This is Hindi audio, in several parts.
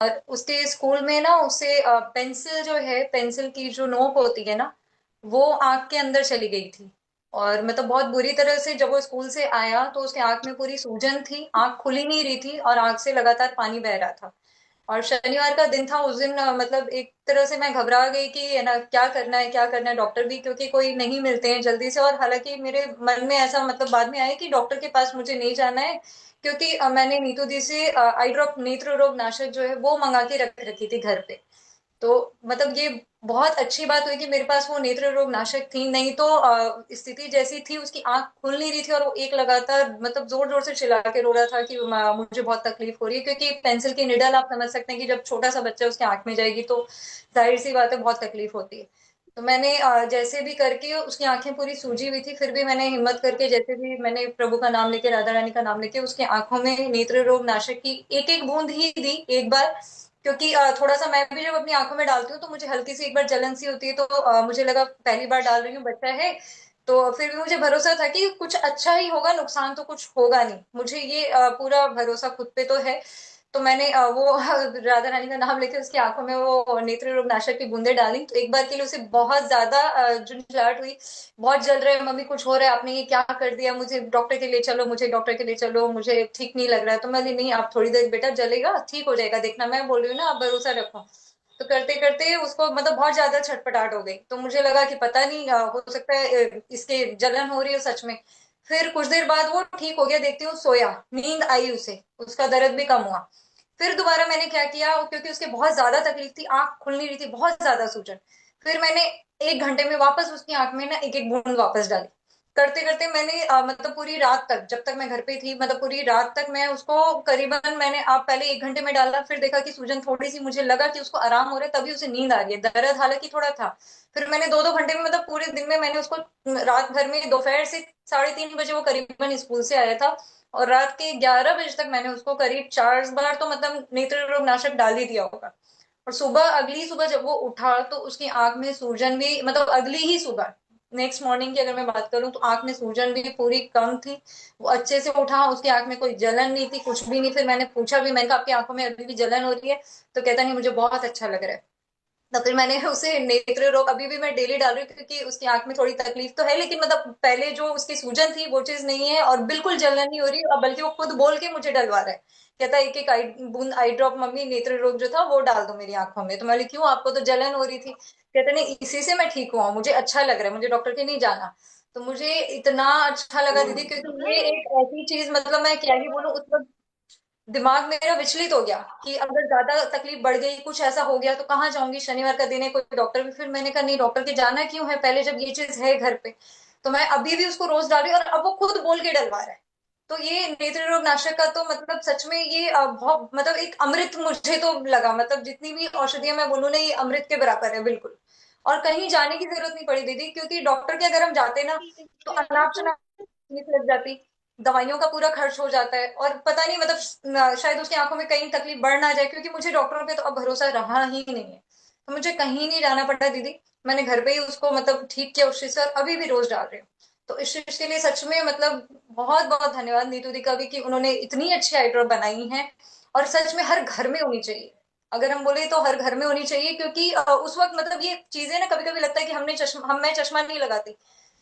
और उसके स्कूल में ना उसे पेंसिल जो है, पेंसिल की जो नोक होती है ना, वो आंख के अंदर चली गई थी। और मतलब बहुत बुरी तरह से जब वो स्कूल से आया तो उसके आंख में पूरी सूजन थी, आंख खुल ही नहीं रही थी और आंख से लगातार पानी बह रहा था। और शनिवार का दिन था। उस दिन मतलब एक तरह से मैं घबरा गई कि है ना, क्या करना है क्या करना है। डॉक्टर भी क्योंकि कोई नहीं मिलते हैं जल्दी से, और हालांकि मेरे मन में ऐसा मतलब बाद में आया कि डॉक्टर के पास मुझे नहीं जाना है, क्योंकि मैंने नीतू दी से आई ड्रॉप नेत्र रोग नाशक जो है वो मंगा के रख रखी थी घर पे। तो मतलब ये बहुत अच्छी बात हुई कि मेरे पास वो नेत्र रोग नाशक थी, नहीं तो स्थिति जैसी थी उसकी आंख खुल नहीं रही थी और वो एक लगातार मतलब जोर जोर से चिल्ला के रो रहा था कि मुझे बहुत तकलीफ हो रही है, क्योंकि पेंसिल की निडल आप समझ सकते हैं कि जब छोटा सा बच्चा उसकी आंख में जाएगी तो जाहिर सी बात है बहुत तकलीफ होती है। तो मैंने जैसे भी करके, उसकी आंखें पूरी सूजी हुई थी, फिर भी मैंने हिम्मत करके जैसे भी मैंने प्रभु का नाम लेके, राधा रानी का नाम लेके उसकी आंखों में नेत्र रोग नाशक की एक एक बूंद ही दी एक बार। क्योंकि थोड़ा सा मैं भी जब अपनी आंखों में डालती हूँ तो मुझे हल्की सी एक बार जलन सी होती है, तो मुझे लगा पहली बार डाल रही हूँ, बच्चा है। तो फिर भी मुझे भरोसा था कि कुछ अच्छा ही होगा, नुकसान तो कुछ होगा नहीं, मुझे ये पूरा भरोसा खुद पे तो है। तो मैंने वो राधा रानी का नाम लेके उसकी आंखों में वो नेत्र रोग नाशक की बूंदे डाली। तो एक बार के लिए उसे बहुत ज्यादा झुंझलाहट हुई, बहुत जल रहा है मम्मी, कुछ हो रहा है, आपने ये क्या कर दिया, मुझे डॉक्टर के लिए चलो, मुझे डॉक्टर के लिए चलो, मुझे ठीक नहीं लग रहा है। तो मैं बोली नहीं, आप थोड़ी देर बेटा जलेगा, ठीक हो जाएगा, देखना, मैं बोल रही हूँ ना, आप भरोसा रखो। तो करते करते उसको मतलब बहुत ज्यादा छटपटाहट हो गई, तो मुझे लगा कि पता नहीं हो सकता है इसके जलन हो रही है सच में। फिर कुछ देर बाद वो ठीक हो गया, देखती हूँ सोया, नींद आई उसे, उसका दर्द भी कम हुआ। फिर दोबारा मैंने क्या किया, क्योंकि उसके बहुत ज्यादा तकलीफ थी, आंख खुल नहीं रही थी, बहुत ज्यादा सूजन। फिर मैंने 1 घंटे में वापस उसकी आंख में ना एक एक बूंद वापस डाली। करते करते मैंने मतलब पूरी रात तक, जब तक मैं घर पे थी, मतलब पूरी रात तक मैं उसको करीबन, मैंने आप पहले 1 घंटे में डाला, फिर देखा कि सूजन थोड़ी सी, मुझे लगा कि उसको आराम हो रहा है, तभी उसे नींद आ रही है, दर्द हालांकि थोड़ा था। फिर मैंने 2-2 घंटे में, मतलब पूरे दिन में मैंने उसको, रात भर में दोपहर से 3:30 बजे वो करीबन स्कूल से आया था, और रात के 11 बजे तक मैंने उसको करीब 4 बार तो मतलब नेत्र रोग नाशक डाल ही दिया होगा। और सुबह, अगली सुबह जब वो उठा तो उसकी आंख में सूजन भी, मतलब अगली ही सुबह, नेक्स्ट मॉर्निंग की अगर मैं बात करूं, तो आंख में सूजन भी पूरी कम थी। वो अच्छे से उठा, उसकी आंख में कोई जलन नहीं थी, कुछ भी नहीं। फिर मैंने पूछा भी, मैंने कहा आपकी आंखों में अभी भी जलन हो रही है? तो कहता नहीं, मुझे बहुत अच्छा लग रहा है। तो फिर मैंने उसे नेत्र रोग अभी भी मैं डेली डाल रही हूँ, क्योंकि उसकी आंख में थोड़ी तकलीफ तो है, लेकिन मतलब पहले जो उसकी सूजन थी वो चीज नहीं है, और बिल्कुल जलन नहीं हो रही, और बल्कि वो खुद बोल के मुझे डलवा रहा है। कहता है एक एक आई बूंद आई ड्रॉप मम्मी नेत्र रोग जो था वो डाल दो मेरी आंखों में। तो मैं बोली क्यों, आपको तो जलन हो रही थी? कहते नहीं, इसी से मैं ठीक हुआ, मुझे अच्छा लग रहा है, मुझे डॉक्टर के नहीं जाना। तो मुझे इतना अच्छा लगा दीदी, क्योंकि ये एक ऐसी चीज, मतलब मैं क्या ही बोलूं, उस वक्त दिमाग मेरा विचलित हो गया कि अगर ज्यादा तकलीफ बढ़ गई, कुछ ऐसा हो गया तो कहाँ जाऊंगी, शनिवार का दिन है, कोई डॉक्टर भी, फिर मैंने कहा नहीं, डॉक्टर के जाना क्यों है पहले, जब ये चीज है घर पे। तो मैं अभी भी उसको रोज डाल रही हूँ, और अब वो खुद बोल के डलवा रहा है। तो ये नेत्र रोग नाशक का तो मतलब सच में ये बहुत मतलब एक अमृत मुझे तो लगा, मतलब जितनी भी औषधियां मैं बोलूँ ना, ये अमृत के बराबर है बिल्कुल। और कहीं जाने की जरूरत नहीं पड़ी दीदी, क्योंकि डॉक्टर के अगर हम जाते ना, तो अनाप शनाप फीस लग जाती, दवाइयों का पूरा खर्च हो जाता है, और पता नहीं मतलब शायद उसकी आंखों में कहीं तकलीफ बढ़ ना जाए, क्योंकि मुझे डॉक्टरों पे तो अब भरोसा रहा ही नहीं है। तो मुझे कहीं नहीं जाना पड़ा दीदी, मैंने घर पे ही उसको मतलब ठीक किया उस चीज से, और अभी भी रोज डाल रही हूँ। तो इस चीज के लिए सच में मतलब बहुत बहुत धन्यवाद नीतू दी का भी, कि उन्होंने इतनी अच्छी आई ड्रॉप बनाई है। और सच में हर घर में होनी चाहिए, अगर हम बोले तो हर घर में होनी चाहिए, क्योंकि उस वक्त मतलब ये चीजें ना, कभी कभी लगता है कि हमने चश्मा, मैं चश्मा नहीं लगाती।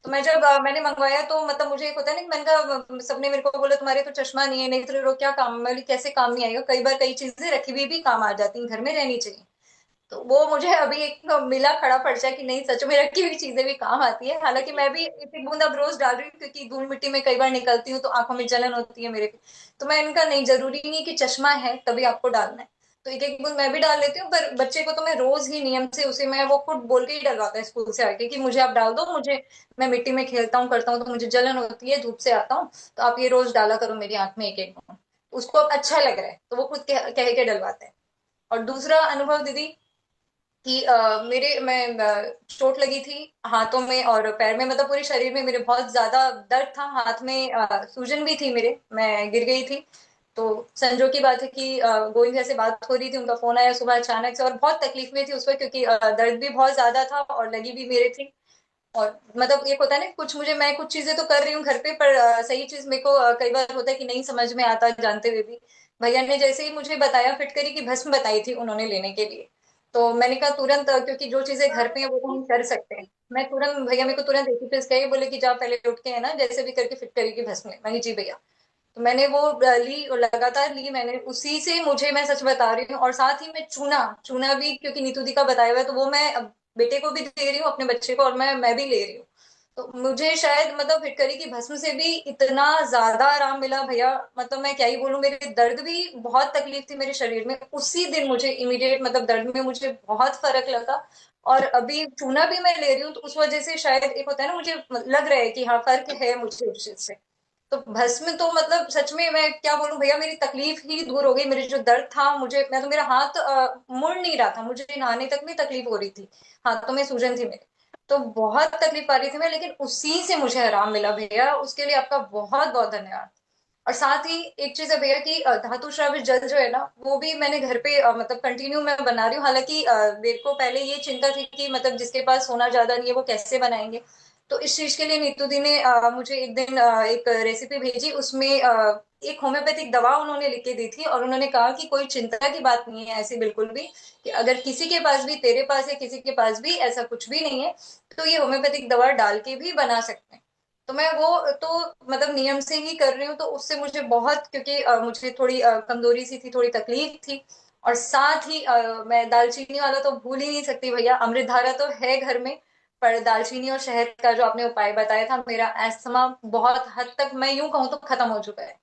तो मैं जब मैंने मंगवाया तो मतलब मुझे एक होता है ना कि मैंने कहा, सबने मेरे को बोला तुम्हारे तो चश्मा नहीं है, नेत्र रोग क्या काम, मैं बोली कैसे काम नहीं आएगा, कई बार कई चीजें रखी हुई भी काम आ जाती हैं, घर में रहनी चाहिए। तो वो मुझे अभी एक मिला खड़ा पर्चा कि नहीं, सच में रखी हुई चीजें भी काम आती है। हालांकि मैं भी एक एक बूंद अब रोज डाल रही हूँ, क्योंकि धूल मिट्टी में कई बार निकलती हूँ तो आंखों में जलन होती है मेरे। तो मैं इनका नहीं, जरूरी नहीं कि चश्मा है तभी आपको डालना है। तो एक एक बूंद मैं भी डाल लेती हूँ, पर बच्चे को तो मैं रोज ही नियम से, उसे मैं वो खुद बोल के ही डलवाता है स्कूल से आके कि मुझे आप डाल दो, मुझे, मैं मिट्टी में खेलता हूँ करता हूँ तो मुझे जलन होती है, धूप से आता हूँ, तो आप ये रोज डाला करो मेरी आंख में एक एक बूंद। उसको अब अच्छा लग रहा है तो वो खुद कह के डलवाता है। और दूसरा अनुभव दीदी, कि मेरे मैं चोट लगी थी हाथों में और पैर में, मतलब पूरे शरीर में मेरे बहुत ज्यादा दर्द था, हाथ में सूजन भी थी मेरे, मैं गिर गई थी। तो संजोग की बात है कि गोविंद से बात हो रही थी, उनका फोन आया सुबह अचानक से, और बहुत तकलीफ में थी उस वक्त, क्योंकि दर्द भी बहुत ज्यादा था और लगी भी मेरे थी। और मतलब एक होता है ना, कुछ मुझे, मैं कुछ चीजें तो कर रही हूँ घर पे, पर सही चीज मेरे को कई बार होता है कि नहीं समझ में आता जानते हुए भी। भैया ने जैसे ही मुझे बताया फिटकरी की भस्म बताई थी उन्होंने लेने के लिए, तो मैंने कहा तुरंत, क्योंकि जो चीजें घर पे है वो तो हम कर सकते हैं। मैं तुरंत, भैया मेरे को तुरंत एसी पे गए, बोले कि जा पहले उठ के है ना जैसे भी करके फिटकरी की भस्म ले। मैंने जी भैया। तो मैंने वो ली और लगातार ली मैंने, उसी से मुझे, मैं सच बता रही हूँ। और साथ ही मैं चूना, चूना भी क्योंकि नीतू दी का बताया हुआ है तो वो मैं अब बेटे को भी दे रही हूँ अपने बच्चे को, और मैं भी ले रही हूँ। तो मुझे शायद मतलब फिटकरी की भस्म से भी इतना ज्यादा आराम मिला भैया, मतलब मैं क्या ही बोलूं। मेरे दर्द भी, बहुत तकलीफ थी मेरे शरीर में, उसी दिन मुझे इमीडिएट मतलब दर्द में मुझे बहुत फर्क लगा। और अभी चूना भी मैं ले रही हूँ तो उस वजह से शायद एक होता है ना, मुझे लग रहा है कि हाँ फर्क है मुझे उस चीज से। तो भस्म तो मतलब सच में मैं क्या बोलूं भैया, मेरी तकलीफ ही दूर हो गई। मेरे जो दर्द था, मुझे, मैं तो, मेरा हाथ मुड़ नहीं रहा था, मुझे नहाने तक में तकलीफ हो रही थी, हाथों में सूजन थी मेरे। तो बहुत तकलीफ आ रही थी मैं, लेकिन उसी से मुझे आराम मिला भैया, उसके लिए आपका बहुत बहुत धन्यवाद। और साथ ही एक चीज है भैया कि धातु श्रावित जल जो है ना, वो भी मैंने घर पे मतलब कंटिन्यू मैं बना रही हूँ। हालांकि मेरे को पहले ये चिंता थी कि मतलब जिसके पास सोना ज्यादा नहीं है वो कैसे बनाएंगे। तो इस चीज के लिए नीतू दी ने मुझे एक दिन एक रेसिपी भेजी, उसमें एक होम्योपैथिक दवा उन्होंने लिख के दी थी, और उन्होंने कहा कि कोई चिंता की बात नहीं है ऐसी बिल्कुल भी, कि अगर किसी के पास भी, तेरे पास या किसी के पास भी ऐसा कुछ भी नहीं है, तो ये होम्योपैथिक दवा डाल के भी बना सकते हैं। तो मैं वो तो मतलब नियम से ही कर रही हूँ, तो उससे मुझे बहुत, क्योंकि मुझे थोड़ी कमजोरी सी थी, थोड़ी तकलीफ थी। और साथ ही मैं दालचीनी वाला तो भूल ही नहीं सकती भैया, अमृत धारा तो है घर में। पर दालचीनी और शहद का जो आपने उपाय बताया था, मेरा अस्थमा बहुत हद तक, मैं यूं कहूँ तो खत्म हो चुका है।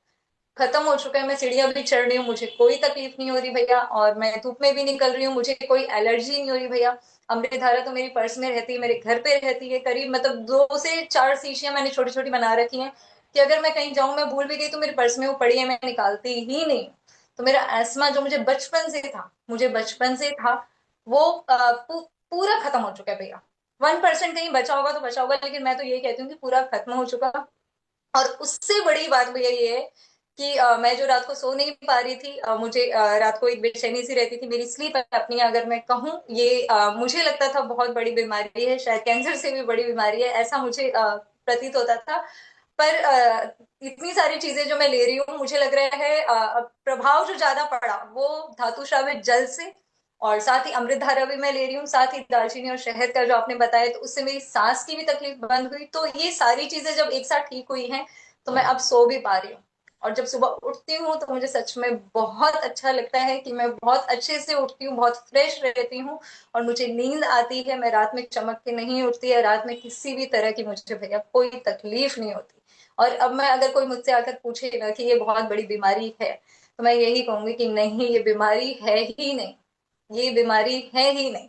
खत्म हो चुका है, मैं सीढ़ियां भी चढ़ रही हूँ, मुझे कोई तकलीफ नहीं हो रही भैया, और मैं धूप में भी निकल रही हूँ, मुझे कोई एलर्जी नहीं हो रही भैया। अमृत धारा तो मेरी पर्स में रहती है, मेरे घर पे रहती है, करीब मतलब 2 से 4 शीशियां मैंने छोटी छोटी बना रखी हैं, कि अगर मैं कहीं जाऊं, मैं भूल भी गई तो मेरे पर्स में वो पड़ी है, मैं निकालती ही नहीं। तो मेरा एस्मा जो मुझे बचपन से था, मुझे बचपन से था, वो पूरा खत्म हो चुका है भैया। 1% कहीं बचा होगा तो बचा होगा, लेकिन मैं तो यही कहती हूँ कि पूरा खत्म हो चुका। और उससे बड़ी बात भैया ये है कि मैं जो रात को सो नहीं पा रही थी, मुझे रात को एक बेचैनी सी रहती थी, मेरी स्लीप अपनी अगर मैं कहूँ, ये मुझे लगता था बहुत बड़ी बीमारी है, शायद कैंसर से भी बड़ी बीमारी है, ऐसा मुझे प्रतीत होता था। पर इतनी सारी चीजें जो मैं ले रही हूँ, मुझे लग रहा है प्रभाव जो ज्यादा पड़ा वो धातु श्रावित जल से, और साथ ही अमृत धारा भी मैं ले रही हूँ, साथ ही दालचीनी और शहद का जो आपने बताया, तो उससे मेरी सांस की भी तकलीफ बंद हुई। तो ये सारी चीजें जब एक साथ ठीक हुई हैं, तो मैं अब सो भी पा रही हूँ। और जब सुबह उठती हूँ तो मुझे सच में बहुत अच्छा लगता है कि मैं बहुत अच्छे से उठती हूँ, बहुत फ्रेश रहती हूँ, और मुझे नींद आती है, मैं रात में चमक के नहीं उठती है, रात में किसी भी तरह की मुझे भैया कोई तकलीफ नहीं होती। और अब मैं, अगर कोई मुझसे आकर पूछे ना कि ये बहुत बड़ी बीमारी है, तो मैं यही कहूंगी कि नहीं, ये बीमारी है ही नहीं, ये बीमारी है ही नहीं।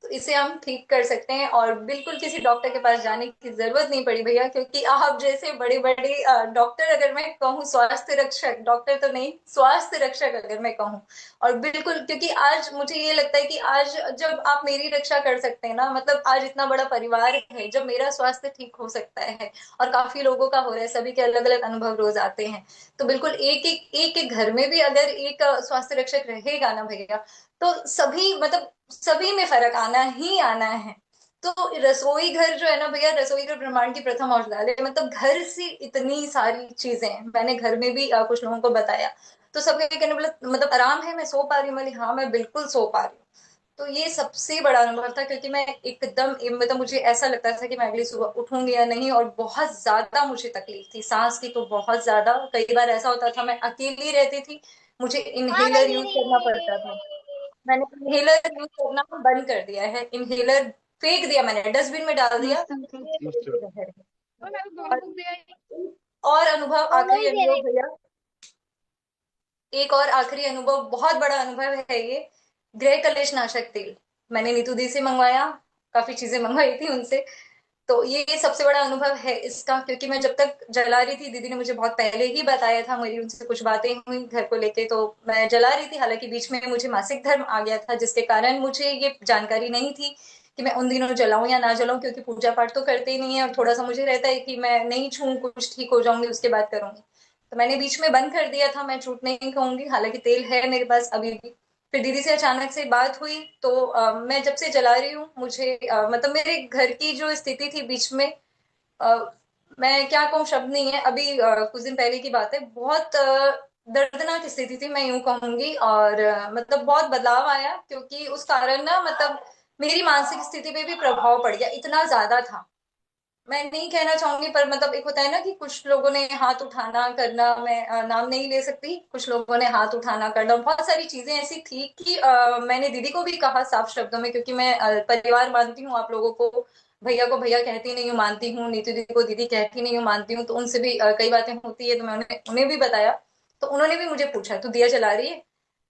तो इसे हम ठीक कर सकते हैं, और बिल्कुल किसी डॉक्टर के पास जाने की जरूरत नहीं पड़ी भैया, क्योंकि आप जैसे बड़े बड़े डॉक्टर, अगर मैं कहूँ स्वास्थ्य रक्षक, डॉक्टर तो नहीं, स्वास्थ्य रक्षक अगर मैं कहूँ, और बिल्कुल, क्योंकि आज मुझे ये लगता है कि आज जब आप मेरी रक्षा कर सकते हैं ना, मतलब आज इतना बड़ा परिवार है, जब मेरा स्वास्थ्य ठीक हो सकता है, और काफी लोगों का हो रहा है, सभी के अलग अलग अनुभव रोज आते हैं, तो बिल्कुल एक एक घर में भी अगर एक स्वास्थ्य रक्षक रहेगा ना भैया, तो सभी मतलब सभी में फर्क आना ही आना है। तो रसोई घर जो है ना भैया, रसोई घर ब्रह्मांड की प्रथम औषधालय, मतलब घर से इतनी सारी चीजें हैं, मैंने घर में भी कुछ लोगों को बताया, तो सबके कहने मतलब आराम है, मैं सो पा रही हूँ, बोली हाँ मैं बिल्कुल सो पा रही हूँ। तो ये सबसे बड़ा अनुभव था, क्योंकि मैं एकदम, मतलब मुझे ऐसा लगता था कि मैं अगली सुबह उठूंगी या नहीं, और बहुत ज्यादा मुझे तकलीफ थी सांस की, तो बहुत ज्यादा, कई बार ऐसा होता था मैं अकेली रहती थी, मुझे हाँ इनहेलर यूज रजनी। करना पड़ता था। मैंने इनहेलर यूज करना बंद कर दिया है, इनहेलर फेंक दिया, मैंने डस्टबिन में डाल दिया। नमस्ते अंकल। ये मेरे नमस्ते। लिए जहर है। और मेरे को दोनों और बुक दिया है। और अनुभव, दोनों आखिरी ही दे रहे अनुभव भैया, एक और आखिरी अनुभव, बहुत बड़ा अनुभव है ये, गृह कलेश नाशक तेल मैंने नीतू दी से मंगवाया, काफी चीजें मंगवाई थी उनसे। तो ये सबसे बड़ा अनुभव है इसका, क्योंकि मैं जब तक जला रही थी, दीदी ने मुझे बहुत पहले ही बताया था, मेरी उनसे कुछ बातें हुई घर को लेके, तो मैं जला रही थी, हालांकि बीच में मुझे मासिक धर्म आ गया था, जिसके कारण मुझे ये जानकारी नहीं थी कि मैं उन दिनों जलाऊं या ना जलाऊं, क्योंकि पूजा पाठ तो करते ही नहीं है, और थोड़ा सा मुझे रहता है कि मैं नहीं छूऊं, कुछ ठीक हो जाऊंगी उसके बाद करूंगी। तो मैंने बीच में बंद कर दिया था, मैं झूठ नहीं कहूंगी, हालांकि तेल है मेरे पास अभी भी। फिर दीदी से अचानक से बात हुई, तो मैं जब से जला रही हूँ, मुझे मतलब मेरे घर की जो स्थिति थी बीच में, अ, मैं क्या कहूँ, शब्द नहीं है, अभी कुछ दिन पहले की बात है, बहुत दर्दनाक स्थिति थी, मैं यूं कहूंगी। और मतलब बहुत बदलाव आया, क्योंकि उस कारण ना मतलब मेरी मानसिक स्थिति पे भी प्रभाव पड़ गया, इतना ज्यादा था। मैं नहीं कहना चाहूंगी, पर मतलब एक होता है ना कि कुछ लोगों ने हाथ उठाना करना, मैं नाम नहीं ले सकती, कुछ लोगों ने हाथ उठाना करना, बहुत सारी चीजें ऐसी थी कि मैंने दीदी को भी कहा साफ शब्दों में, क्योंकि मैं परिवार मानती हूँ आप लोगों को। भैया को भैया कहती नहीं हूँ, मानती हूँ। नीतू दीदी को दीदी कहती नहीं हूँ, मानती हूँ। तो उनसे भी कई बातें होती है, तो मैं उन्हें उन्हें भी बताया। तो उन्होंने भी मुझे पूछा, तू दिया जला रही है?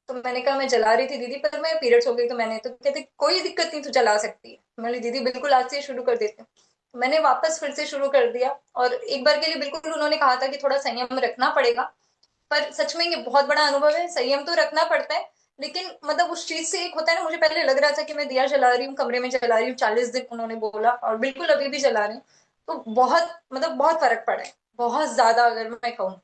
तो मैंने कहा मैं जला रही थी दीदी, पर मैं पीरियड्स हो गई। तो मैंने तो कहते कोई दिक्कत नहीं, तू जला सकती है। मैंने दीदी बिल्कुल आज से शुरू कर देती हूँ। तो मैंने वापस फिर से शुरू कर दिया, और एक बार के लिए बिल्कुल उन्होंने कहा था कि थोड़ा संयम रखना पड़ेगा। पर सच में ये बहुत बड़ा अनुभव है, संयम तो रखना पड़ता है। लेकिन मतलब उस चीज से एक होता है ना, मुझे पहले लग रहा था कि मैं दिया जला रही हूँ, कमरे में जला रही हूँ, 40 दिन उन्होंने बोला, और बिल्कुल अभी भी जला रही हूँ। तो बहुत मतलब बहुत फर्क पड़ा है, बहुत ज्यादा, अगर मैं कहूँ।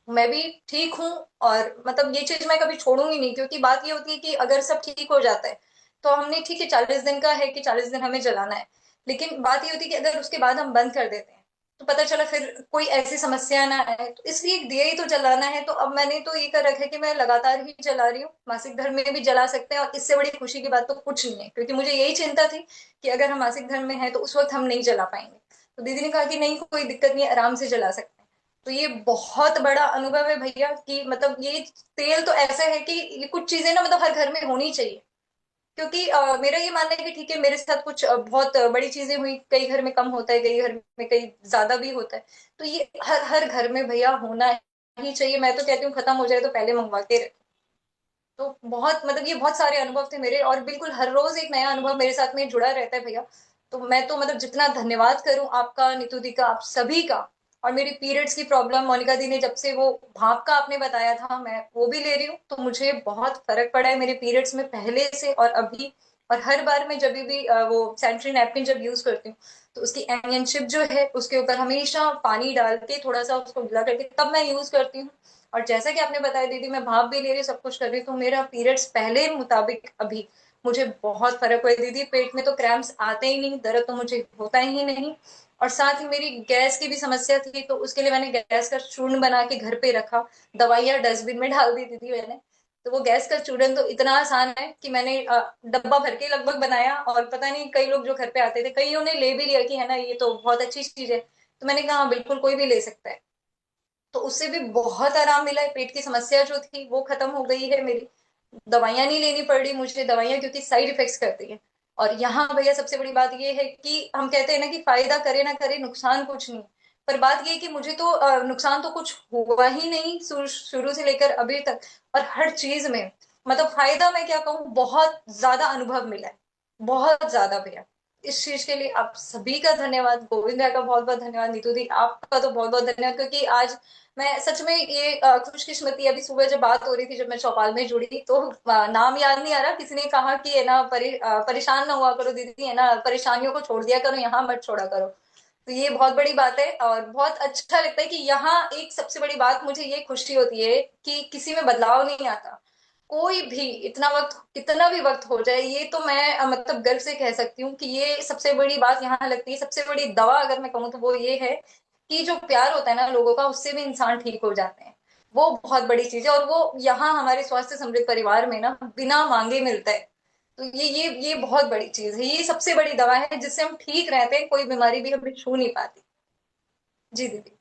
मैं भी ठीक हूँ। और मतलब ये चीज मैं कभी छोड़ूंगी नहीं, क्योंकि बात ये होती है कि अगर सब ठीक हो जाता है तो हमने, ठीक है 40 दिन का है कि 40 दिन हमें जलाना है। लेकिन बात ये होती है कि अगर उसके बाद हम बंद कर देते हैं, तो पता चला फिर कोई ऐसी समस्या ना आए। तो इसलिए दिया ही तो जलाना है, तो अब मैंने तो ये कर रखा है कि मैं लगातार ही जला रही हूँ। मासिक धर्म में भी जला सकते हैं, और इससे बड़ी खुशी की बात तो कुछ नहीं है, क्योंकि मुझे यही चिंता थी कि अगर हम मासिक धर्म में है तो उस वक्त हम नहीं जला पाएंगे। तो दीदी ने कहा कि नहीं, कोई दिक्कत नहीं है, आराम से जला सकते हैं। तो ये बहुत बड़ा अनुभव है भैया, कि मतलब ये तेल तो ऐसा है कि ये कुछ चीजें ना मतलब हर घर में होनी चाहिए। क्योंकि मेरा ये मानना है कि ठीक है, मेरे साथ कुछ बहुत बड़ी चीजें हुई, कई घर में कम होता है, कई घर में कई ज्यादा भी होता है। तो ये हर हर घर में भैया होना ही चाहिए। मैं तो कहती हूँ खत्म हो जाए तो पहले मंगवा के रखें। तो बहुत मतलब ये बहुत सारे अनुभव थे मेरे, और बिल्कुल हर रोज एक नया अनुभव मेरे साथ में जुड़ा रहता है भैया। तो मैं तो मतलब जितना धन्यवाद करूं आपका, नितू दी का, आप सभी का। और मेरी पीरियड्स की प्रॉब्लम मोनिका दी ने जब से वो भाप का आपने बताया था, मैं वो भी ले रही हूँ, तो मुझे बहुत फर्क पड़ा है मेरे पीरियड्स में पहले से और अभी। और हर बार मैं जब भी वो सैनिटरी नैपकिन जब यूज करती हूँ, तो उसकी एंगियनशिप जो है उसके ऊपर हमेशा पानी डाल के थोड़ा सा उसको गिला करके तब मैं यूज करती हूँ। और जैसा कि आपने बताया दीदी, मैं भाप भी ले रही हूँ, सब कुछ कर रही हूँ, तो मेरा पीरियड्स पहले मुताबिक अभी मुझे बहुत फर्क हुआ है दीदी। पेट में तो क्रैम्प्स आते ही नहीं, दर्द तो मुझे होता ही नहीं। और साथ ही मेरी गैस की भी समस्या थी, तो उसके लिए मैंने गैस का चूर्ण बना के घर पे रखा। दवाइयाँ डस्टबिन में डाल दी थी मैंने। तो वो गैस का चूर्ण तो इतना आसान है कि मैंने डब्बा भर के लगभग बनाया, और पता नहीं कई लोग जो घर पे आते थे, कईयों ने ले भी लिया कि है ना ये तो बहुत अच्छी चीज है। तो मैंने कहा हाँ बिल्कुल, कोई भी ले सकता है। तो उससे भी बहुत आराम मिला है, पेट की समस्या जो थी वो खत्म हो गई है मेरी। दवाइयां नहीं लेनी पड़ रही मुझे, दवाइयां क्योंकि साइड इफेक्ट्स करती है। और यहाँ भैया सबसे बड़ी बात ये है कि हम कहते हैं ना कि फायदा करे ना करे, नुकसान कुछ नहीं। पर बात ये है कि मुझे तो नुकसान तो कुछ हुआ ही नहीं, शुरू से लेकर अभी तक। और हर चीज में मतलब फायदा, मैं क्या कहूँ, बहुत ज्यादा अनुभव मिला है, बहुत ज्यादा भैया। इस चीज के लिए आप सभी का धन्यवाद, गोविंद भैया का बहुत बहुत धन्यवाद, नीतू दी आपका तो बहुत बहुत धन्यवाद। क्योंकि आज मैं सच में ये खुशकिस्मती, अभी सुबह जब बात हो रही थी, जब मैं चौपाल में जुड़ी, तो नाम याद नहीं आ रहा, किसी ने कहा कि है ना परेशान ना हुआ करो दीदी, है ना परेशानियों को छोड़ दिया करो, यहाँ मत छोड़ा करो। तो ये बहुत बड़ी बात है, और बहुत अच्छा लगता है कि यहाँ एक सबसे बड़ी बात मुझे ये खुशी होती है कि किसी में बदलाव नहीं आता। कोई भी इतना वक्त, कितना भी वक्त हो जाए, ये तो मैं मतलब गर्व से कह सकती हूँ कि ये सबसे बड़ी बात यहाँ लगती है। सबसे बड़ी दवा अगर मैं कहूँ तो वो ये है कि जो प्यार होता है ना लोगों का, उससे भी इंसान ठीक हो जाते हैं। वो बहुत बड़ी चीज है, और वो यहाँ हमारे स्वास्थ्य समृद्ध परिवार में ना बिना मांगे मिलता है। तो ये बहुत बड़ी चीज है, ये सबसे बड़ी दवा है जिससे हम ठीक रहते हैं, कोई बीमारी भी हमें छू नहीं पाती। जी दीदी।